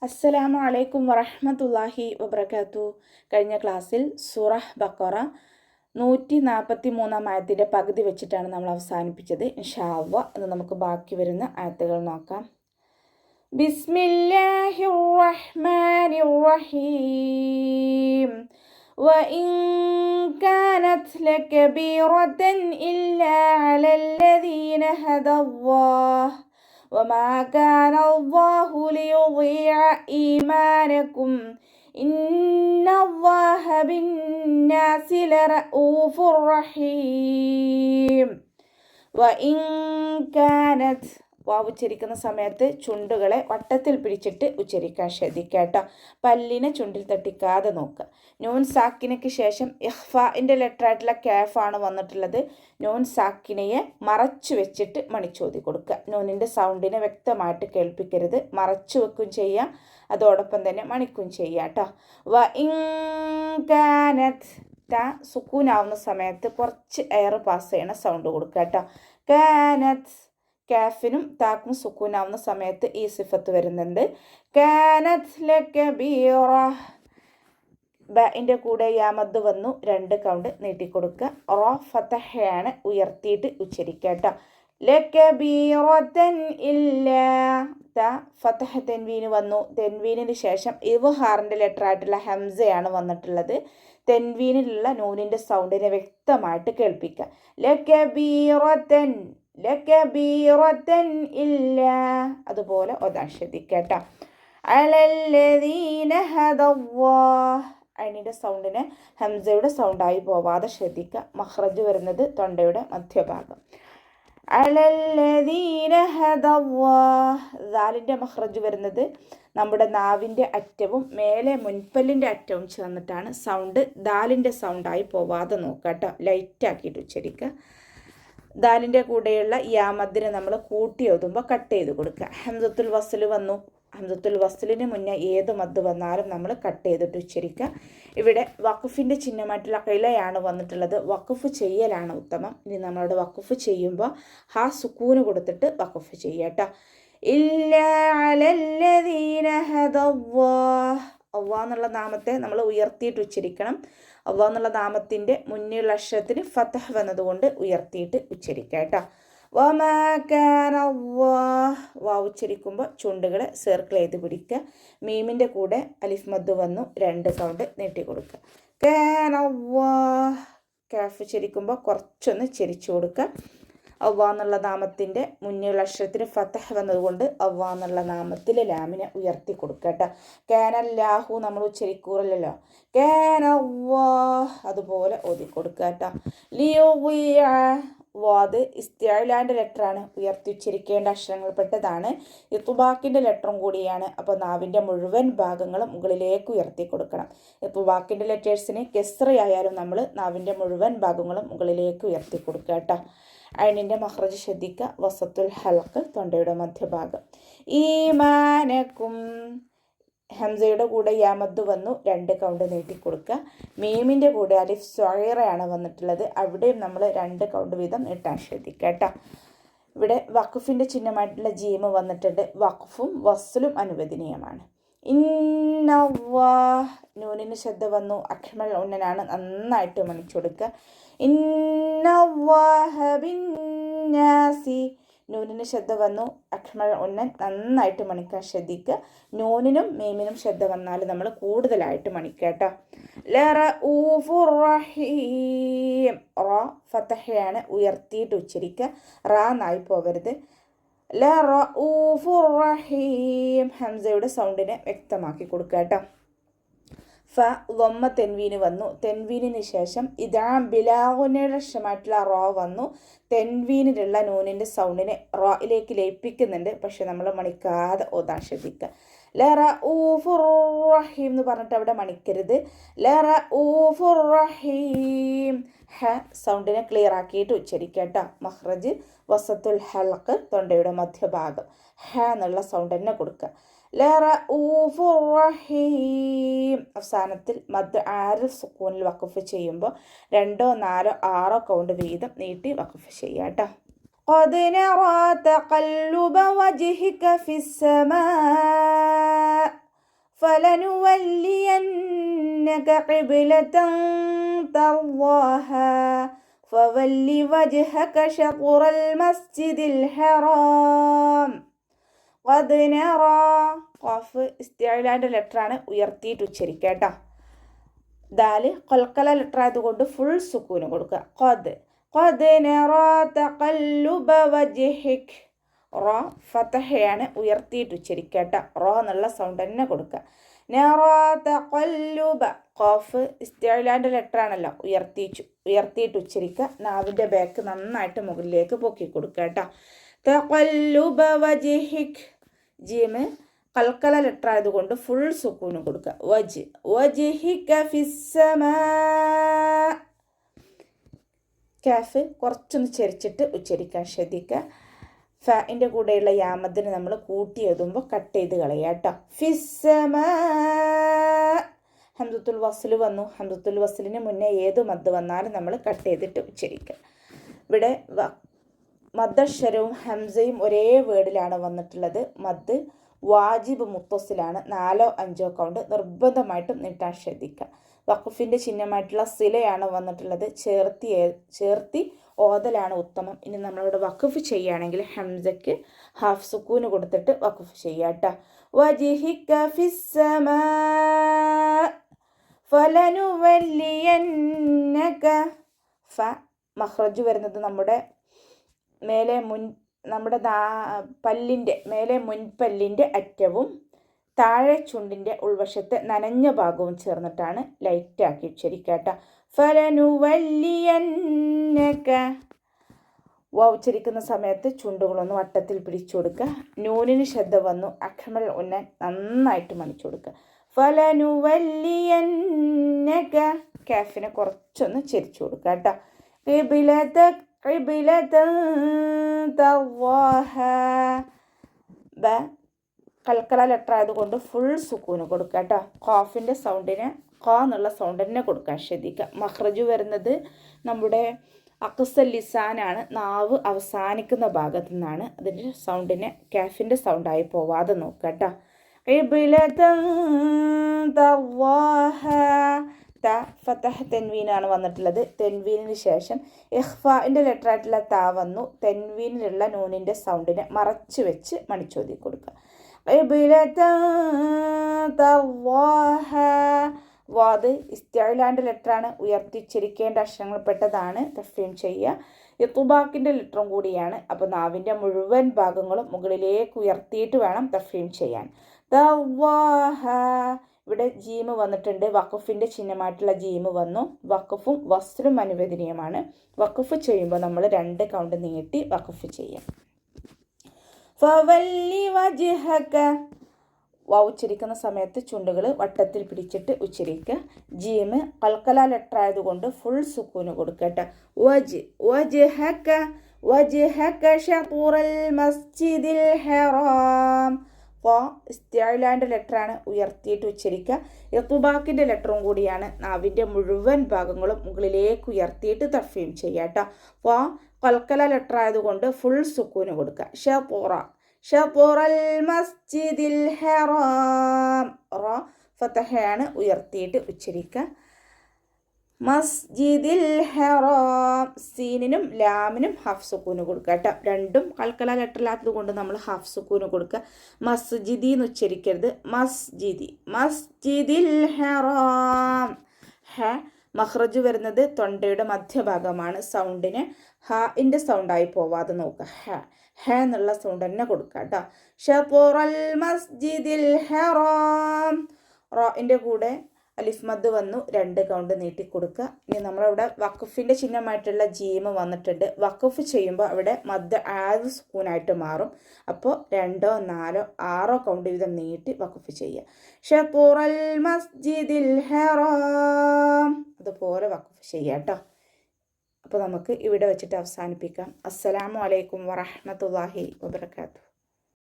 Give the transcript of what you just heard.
അസ്സലാമു അലൈക്കും വറഹ്മത്തുള്ളാഹി വബറകാതുഹു. കഴിഞ്ഞ ക്ലാസ്സിൽ സൂറഹ് ബഖറ 143 ആയത്തിൻ്റെ പകുതി വെച്ചിട്ടാണ് നമ്മൾ അവസാനിപ്പിച്ചത്. ഇൻഷാ അല്ലാഹ് ഇന്ന് നമുക്ക് ബാക്കി വരുന്ന ആയത്തുകൾ നോക്കാം. ബിസ്മില്ലാഹിർ റഹ്മാനിർ റഹീം. وإن كانت لكبيرة إلا على الذين هدى الله وما كان الله ليضيع إيمانكم إن الله بالناس لرؤوف رحيم. وإن كانت വാവ് ഉച്ചരിക്കുന്ന സമയത്ത് ചുണ്ടുകളെ വട്ടത്തിൽ പിടിച്ചിട്ട് ഉച്ചരിക്കാൻ ശ്രദ്ധിക്കുക. പല്ലിനെ ചുണ്ടിൽ തട്ടിക്കാതെ നോക്കുക. നൂൻ സാക്കിനയ്ക്ക് ശേഷം ഇഖ്ഫാഇൻ്റെ ലെറ്ററായിട്ടുള്ള കാഫാണ് വന്നിട്ടുള്ളത്. നൂൻ സാക്കിനയെ മറച്ചു വെച്ചിട്ട് മണിച്ചോതി കൊടുക്കുക. നൂനിൻ്റെ സൗണ്ടിനെ വ്യക്തമായിട്ട് കേൾപ്പിക്കരുത്. മറച്ചു വെക്കും ചെയ്യുക, അതോടൊപ്പം തന്നെ മണിക്കും ചെയ്യുക കേട്ടോ. വ ഇൻ കാനത് സുക്കൂനാവുന്ന സമയത്ത് കുറച്ച് എയർ പാസ് ചെയ്യണ സൗണ്ട് കൊടുക്കുക കേട്ടോ. കാനത് കാഫിനും താക്കും സുക്കൂനാവുന്ന സമയത്ത് ഈ സിഫത്ത് വരുന്നുണ്ട്. കാനത് ലകബീറ ബഇൻ്റെ കൂടെ യാമദ് വന്നു, 2 കൗണ്ട് നീട്ടിക്കൊടുക്കുക. റ ഫതഹയാണ് ഉയർത്തിയിട്ട് ഉച്ചരിക്കുക കേട്ടോ. ലകബീറതൻ ഇല്ലാ ഫതഹ തെൻവീന് വന്നു. തെൻവീനിന് ശേഷം ഇവ്ഹാറിൻ്റെ ലെറ്ററായിട്ടുള്ള ഹംസയാണ് വന്നിട്ടുള്ളത്. തെൻവീനിലുള്ള നൂനിൻ്റെ സൗണ്ടിനെ വ്യക്തമായിട്ട് കേൾപ്പിക്കുക. ലകബീറതൻ ലകബീറതൻ ഇല്ലാ അതുപോലെ ഒതാൻ ശ്രദ്ധിക്കട്ടോ. അലല്ലദീന ഹദല്ലാഹ് അതിൻ്റെ സൗണ്ടിനെ ഹംസയുടെ സൗണ്ടായി പോവാതെ ശ്രദ്ധിക്കുക. മഖ്റജ് വരുന്നത് തൊണ്ടയുടെ മധ്യഭാഗം. അലല്ലദീന ഹദല്ലാഹ് ദാലിൻ്റെ മഖ്റജ് വരുന്നത് നമ്മുടെ നാവിൻ്റെ അറ്റവും മേലെ മുൻപല്ലിൻ്റെ അറ്റവും ചേർന്നിട്ടാണ്. സൗണ്ട് ദാലിൻ്റെ സൗണ്ടായി പോവാതെ നോക്കുക കേട്ടോ. ലൈറ്റാക്കിയിട്ട് ഉച്ചരിക്കുക. ദാലിൻ്റെ കൂടെയുള്ള യാമദ്ദിനെ നമ്മൾ കൂട്ടി എഴുതുമ്പോൾ കട്ട് ചെയ്ത് കൊടുക്കുക. ഹംസത്തുൽ വസ്ൽ വന്നു. ഹംസത്തുൽ വസ്ലിന് മുന്നേ ഏത് മദ് വന്നാലും നമ്മൾ കട്ട് ചെയ്തിട്ട് ഉച്ചരിക്കുക. ഇവിടെ വഖഫിൻ്റെ ചിഹ്നമായിട്ടുള്ള ഖിലയാണ് വന്നിട്ടുള്ളത്. വഖഫ് ചെയ്യലാണ് ഉത്തമം. ഇനി നമ്മളോട് വഖഫ് ചെയ്യുമ്പോൾ ഹാ സുക്കൂന് കൊടുത്തിട്ട് വഖഫ് ചെയ്യുക കേട്ടോ. ഇല്ലാ അലല്ലദീന ഹദല്ലാഹ് അള്ളാഹ് എന്നുള്ള നാമത്തെ നമ്മൾ ഉയർത്തിയിട്ട് ഉച്ചരിക്കണം. അള്ളാഹ് എന്നുള്ള നാമത്തിൻ്റെ മുന്നിലുള്ള അക്ഷരത്തിന് ഫതഹ് വന്നതുകൊണ്ട് ഉയർത്തിയിട്ട് ഉച്ചരിക്കുക കേട്ടോ. വമാ കാന അല്ലാഹ് വാവ് ഉച്ചരിക്കുമ്പോൾ ചുണ്ടുകളെ സർക്കിൾ ചെയ്ത് പിടിക്കുക. മീമിൻ്റെ കൂടെ അലിഫ് മദ് വന്നു, 2 കൗണ്ട് നീട്ടി കൊടുക്കുക. കാന അല്ലാഹ് കാഫ് ഉച്ചരിക്കുമ്പോൾ കുറച്ചൊന്ന് ചെരിച്ചു കൊടുക്കുക. അള്ളാഹ് എന്നുള്ള നാമത്തിൻ്റെ മുന്നിലുള്ള അക്ഷരത്തിന് ഫതഹ് വന്നതുകൊണ്ട് അള്ളാഹ് എന്നുള്ള നാമത്തിൽ ലാമിനെ ഉയർത്തി കൊടുക്കുക കേട്ടോ. കാനല്ലാഹു നമ്മൾ ഉച്ചരിക്കൂറല്ലോ. കാനല്ലാഹ് അതുപോലെ ഓതി കൊടുക്കുക കേട്ടോ. ലിയുദിഅ വാദ് ഇസ്തിഅലാൻ്റെ ലെറ്ററാണ്, ഉയർത്തി ഉച്ചരിക്കേണ്ട അക്ഷരങ്ങൾപ്പെട്ടതാണ്. ഇത്തുബാക്കിൻ്റെ ലെറ്ററും കൂടിയാണ്. അപ്പോൾ നാവിൻ്റെ മുഴുവൻ ഭാഗങ്ങളും മുകളിലേക്ക് ഉയർത്തി കൊടുക്കണം. ഇത്തുബാക്കിൻ്റെ ലെറ്റേഴ്സിന് കെസ്റയായാലും നമ്മൾ നാവിൻ്റെ മുഴുവൻ ഭാഗങ്ങളും മുകളിലേക്ക് ഉയർത്തി കൊടുക്കുക കേട്ടോ. അയിനിൻ്റെ മഖ്റജ് ശ്രദ്ധിക്കുക. വസത്തുൽ ഹൽഖ് തൊണ്ടയുടെ മധ്യഭാഗം. ഈമാനക്കും ഹംസയുടെ കൂടെ യാമദ് വന്നു, 2 കൗണ്ട് നീട്ടിക്കൊടുക്കുക. മീമിൻ്റെ കൂടെ അലിഫ് സ്വൈറയാണ് വന്നിട്ടുള്ളത്. അവിടെയും നമ്മൾ 2 കൗണ്ട് വീതം നീട്ടാൻ ശ്രദ്ധിക്കുക കേട്ടോ. ഇവിടെ വഖഫിൻ്റെ ചിഹ്നമായിട്ടുള്ള ജീമ് വന്നിട്ടുണ്ട്. വഖഫും വസ്ലും അനുവദനീയമാണ്. ഇന്നല്ലാഹ് നൂനിന് ശബ്ദ വന്നു, അഖ്മൽ ഉന്നനാണ്, നന്നായിട്ട് മണിച്ചു കൊടുക്കുക. ഇന്നല്ലാഹ ബിന്നാസി നൂനിന് ശബ്ദ വന്നു, അഖ്മൽ ഉന്നൻ, നന്നായിട്ട് മണിക്കാൻ ശ്രദ്ധിക്കുക. നൂനിനും മീമിനും ശബ്ദ വന്നാൽ നമ്മൾ കൂടുതലായിട്ട് മണിക്കുക കേട്ടോ. ലറഊഫുർ റഹീം റ ഫതഹയാണ്, ഉയർത്തിയിട്ട് ഉച്ചരിക്കുക. റാ നായി പോകരുത്. ലറഊഫുർ റഹീം ഹംസയുടെ സൗണ്ടിനെ വ്യക്തമാക്കി കൊടുക്കുക കേട്ടോ. ഫ വമ്മ തെൻവീന് വന്നു. തെൻവീനിന് ശേഷം ഇതാ ബിലാഗുനയുടെ അക്ഷരമായിട്ടുള്ള റോ വന്നു. തെൻവീനിലുള്ള നൂനിൻ്റെ സൗണ്ടിനെ റോയിലേക്ക് ലയിപ്പിക്കുന്നുണ്ട്. പക്ഷെ നമ്മൾ മണിക്കാതെ ഓതാൻ ശ്രദ്ധിക്കുക. ലറഊഫുർ റഹീം എന്ന് പറഞ്ഞിട്ട് അവിടെ മണിക്കരുത്. ലറഊഫുർ റഹീം ഹ സൗണ്ടിനെ ക്ലിയർ ആക്കിയിട്ട് ഉച്ചരിക്കുക കേട്ടോ. മഖ്റജ് വസത്തുൽ ഹൽഖ് തൊണ്ടയുടെ മധ്യഭാഗം. ഹ എന്നുള്ള സൗണ്ട് തന്നെ കൊടുക്കുക. ലറഊഫുർ റഹീം അവസാനത്തിൽ മദ് ആരിൽ സുക്കൂനിൽ വഖഫ് ചെയ്യുമ്പോൾ 2, 4, 6 കൗണ്ട് വീതം നീട്ടി വഖഫ് ചെയ്യുക കേട്ടോ. قد نرى تقلب وجهك في السماء فلنولينك قبلة ترضاها فول وجهك شطر المسجد الحرام قد نرى. ഖാഫ് ഇസ്തിഅലാന്റെ ലെറ്ററാണ്, ഉയർത്തിയിട്ട് ഉച്ചരിക്കുക കേട്ടോ. ദാല് ഖൽഖല ലെറ്റർ ആയതുകൊണ്ട് ഫുൾ സുക്കൂന് കൊടുക്കുക. ഖദ് നറാ തഖല്ലുബ വജ്ഹിക്. റോ ഫതഹയാണ്, ഉയർത്തിയിട്ട് ഉച്ചരിക്കുക കേട്ടോ. റോ എന്നുള്ള സൗണ്ട് തന്നെ കൊടുക്കുക. നറാ തഖല്ലുബ. ഖാഫ് ഇസ്തിഅലാന്റെ ലെറ്റർ ആണല്ലോ, ഉയർത്തിയിട്ട് ഉച്ചരിക്കുക. നാവിൻ്റെ ബാക്ക് നന്നായിട്ട് മുകളിലേക്ക് പൊക്കി കൊടുക്കുക കേട്ടോ. തഖല്ലുബ വജ്ഹിക്. ജീമ് ഖൽഖല ലെറ്റർ ആയതുകൊണ്ട് ഫുൾ സുക്കൂന് കൊടുക്കുക. വജ്ഹിക ഫിസ്സമാ. കാഫ് കുറച്ചൊന്ന് ചെരിച്ചിട്ട് ഉച്ചരിക്കാൻ ശ്രദ്ധിക്കുക. ഫിൻ്റെ കൂടെയുള്ള യാമദിന് നമ്മൾ കൂട്ടി എഴുതുമ്പോൾ കട്ട് ചെയ്ത് കളയുക കേട്ടോ. ഫിസ്സമാ. ഹംസത്തുൽ വസ്ൽ വന്നു. ഹംസത്തുൽ വസ്ലിന് മുന്നേ ഏത് മദ് വന്നാലും നമ്മൾ കട്ട് ചെയ്തിട്ട് ഉച്ചരിക്കുക. ഇവിടെ മദ്ദക്ഷരവും ഹംസയും ഒരേ വേർഡിലാണ് വന്നിട്ടുള്ളത്. മദ് വാജിബ് മുത്തസിലാണ്. 4 or 5 കൗണ്ട് നിർബന്ധമായിട്ടും നീട്ടാൻ ശ്രദ്ധിക്കുക. വഖഫിൻ്റെ ചിഹ്നമായിട്ടുള്ള സിലയാണ് വന്നിട്ടുള്ളത്. ചേർത്തി ഓതലാണ് ഉത്തമം. ഇനി നമ്മളിവിടെ വഖഫ് ചെയ്യുകയാണെങ്കിൽ ഹംസയ്ക്ക് ഹാഫ് സുക്കൂന് കൊടുത്തിട്ട് വഖഫ് ചെയ്യാം കേട്ടോ. വജ്ഹിക ഫിസ്സമാ ഫലനുവല്ലിയന്നക. ഫ മഖ്റജ് വരുന്നത് നമ്മുടെ പല്ലിൻ്റെ മേലെ മുൻപല്ലിൻ്റെ അറ്റവും താഴെ ചുണ്ടിൻ്റെ ഉൾവശത്തെ നനഞ്ഞ ഭാഗവും ചേർന്നിട്ടാണ് ലൈറ്റാക്കി ഉച്ചരിക്കാട്ട. ഫലനുവല്ലിയന്നക. ഉച്ചരിക്കുന്ന സമയത്ത് ചുണ്ടുകളൊന്ന് വട്ടത്തിൽ പിടിച്ചു കൊടുക്കുക. നൂനിന് ശബ്ദ വന്നു. അഖമൽ ഉന്നൻ നന്നായിട്ട് മണിച്ചു കൊടുക്കുക. ഫലനുവല്ലിയന്നക. കാഫിനെ കുറച്ചൊന്ന് ചെരിച്ചു കൊടുക്കുക കേട്ടോ. ഖൽഖല ലെറ്റർ ആയതുകൊണ്ട് ഫുൾ സുക്കൂന് കൊടുക്കുക കേട്ടോ. ഖാഫിൻ്റെ സൗണ്ടിന് ഖാ എന്നുള്ള സൗണ്ട് തന്നെ കൊടുക്കാൻ ശ്രദ്ധിക്കുക. മഖ്റജ് വരുന്നത് നമ്മുടെ അക്സൽ ലിസാനാണ്, നാവ് അവസാനിക്കുന്ന ഭാഗത്തു നിന്നാണ്. അതിൻ്റെ സൗണ്ടിന് കാഫിൻ്റെ സൗണ്ടായി പോവാതെ നോക്കുക കേട്ടോ. ഫതഹ് തെൻവീനാണ് വന്നിട്ടുള്ളത്. തെൻവീനിന് ശേഷം ഇഖ്ഫാഇൻ്റെ ലെറ്റർ ആയിട്ടുള്ള താ വന്നു. തെൻവീനിലുള്ള നൂനിൻ്റെ സൗണ്ടിനെ മറച്ചു വെച്ച് മണിച്ചോതി കൊടുക്കുക. വാദ് ഇസ്തിഅലാന്റെ ലെറ്ററാണ്, ഉയർത്തിച്ചിരിക്കേണ്ട അക്ഷരങ്ങൾപ്പെട്ടതാണ്. തഫ്ഹീം ചെയ്യുക. ഇത്ബാക്കിൻ്റെ ലെറ്ററും കൂടിയാണ്. അപ്പോൾ നാവിൻ്റെ മുഴുവൻ ഭാഗങ്ങളും മുകളിലേക്ക് ഉയർത്തിയിട്ട് വേണം തഫ്ഹീം ചെയ്യാൻ. ഇവിടെ ജീമ് വന്നിട്ടുണ്ട്. വഖഫിൻ്റെ ചിഹ്നമായിട്ടുള്ള ജീമ് വന്നു. വഖഫും വസ്ലും അനുവദനീയമാണ്. വഖഫ് ചെയ്യുമ്പോൾ നമ്മൾ 2 കൗണ്ട് നീട്ടി വഖഫ് ചെയ്യാം. ഫവല്ലി വജ്ഹക. ഉച്ചരിക്കുന്ന സമയത്ത് ചുണ്ടുകൾ വട്ടത്തിൽ പിടിച്ചിട്ട് ഉച്ചരിക്കുക. ജീമ് ഖൽഖല ലെറ്റർ ആയതുകൊണ്ട് ഫുൾ സുക്കൂന് കൊടുക്കട്ടെ. വജ്ഹക ശത്റൽ മസ്ജിദിൽ ഹറാം. ഇസ്തിഅലാന്റെ ലെറ്ററാണ്, ഉയർത്തിയിട്ട് ഉച്ചരിക്കുക. ഇത്ബാക്കിൻ്റെ ലെറ്ററും കൂടിയാണ്. നാവിൻ്റെ മുഴുവൻ ഭാഗങ്ങളും മുകളിലേക്ക് ഉയർത്തിയിട്ട് തഫ്ഹീം ചെയ്യുക കേട്ടോ. ഖൽഖല ലെറ്റർ ആയതുകൊണ്ട് ഫുൾ സുക്കൂന് കൊടുക്കുക. ശത്റൽ മസ്ജിദിൽ ഹറാം. റ ഫതഹയാണ്, ഉയർത്തിയിട്ട് ഉച്ചരിക്കുക. മസ്ജിദിൽ ഹറാം. സീനിനും ലാമിനും ഹാഫ് സുക്കൂന് കൊടുക്കുക കേട്ടോ. രണ്ടും ഖൽഖല ലെറ്ററിലാത്തത് കൊണ്ട് നമ്മൾ ഹാഫ് സുക്കൂന് കൊടുക്കുക. മസ്ജിദി എന്ന് ഉച്ചരിക്കരുത്. മസ്ജിദിൽ ഹറാം. ഹ മഖ്റജ് വരുന്നത് തൊണ്ടയുടെ മധ്യഭാഗമാണ്. സൗണ്ടിന് ഹാഇൻ്റെ സൗണ്ടായി പോവാതെ നോക്കുക. ഹ എന്നുള്ള സൗണ്ട് തന്നെ കൊടുക്കുക കേട്ടോ. ശത്റൽ മസ്ജിദിൽ ഹറാം. റോഇൻ്റെ കൂടെ അലിഫ് മദ് വന്നു. 2 കൗണ്ട് നീട്ടി കൊടുക്കുക. ഇനി നമ്മളവിടെ വഖഫിൻ്റെ ചിഹ്നമായിട്ടുള്ള ജീമ് വന്നിട്ടുണ്ട്. വഖഫ് ചെയ്യുമ്പോൾ അവിടെ മദ് ആദ് സുക്കൂനായിട്ട് മാറും. അപ്പോൾ 2, 4, 6 കൗണ്ട് വീതം നീട്ടി വഖഫ് ചെയ്യുക. ശത്റൽ മസ്ജിദിൽ ഹറാം. അതുപോലെ വഖഫ് ചെയ്യുക കേട്ടോ. അപ്പോൾ നമുക്ക് ഇവിടെ വെച്ചിട്ട് അവസാനിപ്പിക്കാം. അസ്സലാമു അലൈക്കും വറഹ്മത്തുള്ളാഹി വബറകാതുഹു.